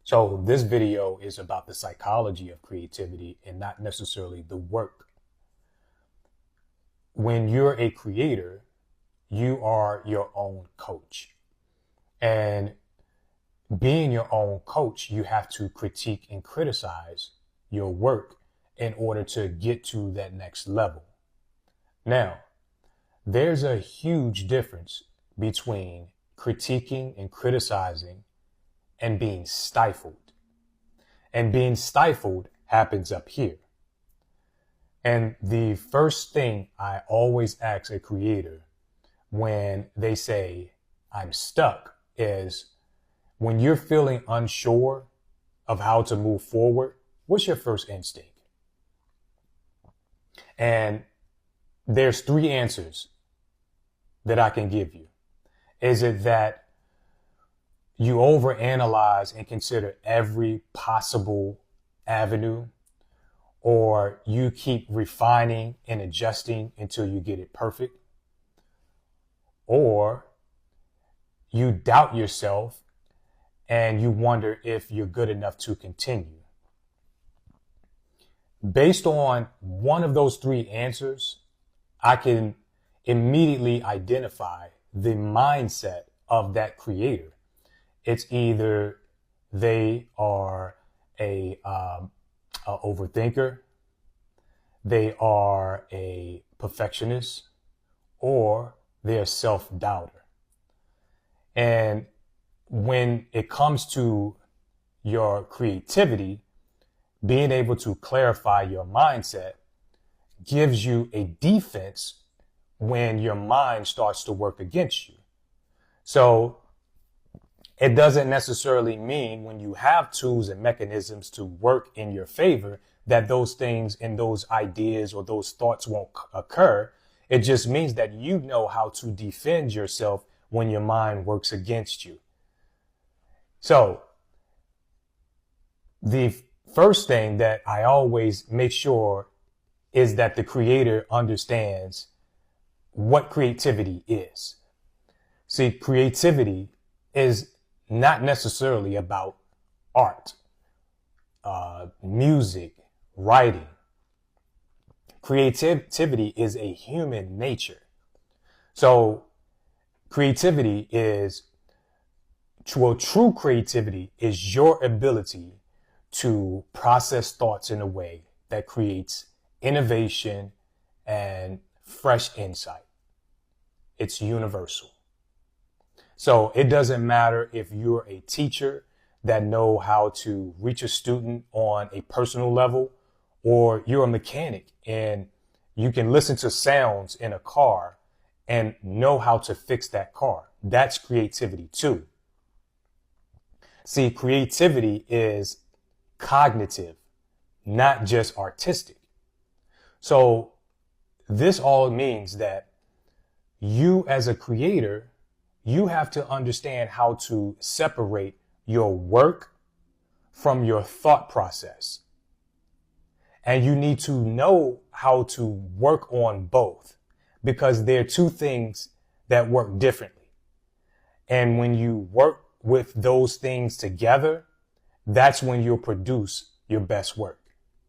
So this video is about the psychology of creativity and not necessarily the work. When you're a creator, you are your own coach. And being your own coach, you have to critique and criticize your work in order to get to that next level. Now, there's a huge difference between critiquing and criticizing and being stifled. And being stifled happens up here. And the first thing I always ask a creator when they say, I'm stuck, is when you're feeling unsure of how to move forward, what's your first instinct? And there's three answers that I can give you. Is it that you overanalyze and consider every possible avenue, or you keep refining and adjusting until you get it perfect? Or you doubt yourself and you wonder if you're good enough to continue? Based on one of those three answers, I can immediately identify the mindset of that creator. It's either they are a overthinker, they are a perfectionist, or they're a self-doubter. And when it comes to your creativity, being able to clarify your mindset gives you a defense when your mind starts to work against you. So it doesn't necessarily mean when you have tools and mechanisms to work in your favor that those things and those ideas or those thoughts won't occur. It just means that you know how to defend yourself when your mind works against you. So the first thing that I always make sure is that the creator understands what creativity is. See, creativity is not necessarily about art, music, writing. Creativity is a human nature. So creativity is, true creativity is your ability to process thoughts in a way that creates innovation and fresh insight. It's universal. So it doesn't matter if you're a teacher that know how to reach a student on a personal level, or you're a mechanic and you can listen to sounds in a car and know how to fix that car. That's creativity too. See, creativity is cognitive, not just artistic. So this all means that you as a creator, you have to understand how to separate your work from your thought process. And you need to know how to work on both, because they're two things that work differently. And when you work with those things together, that's when you'll produce your best work.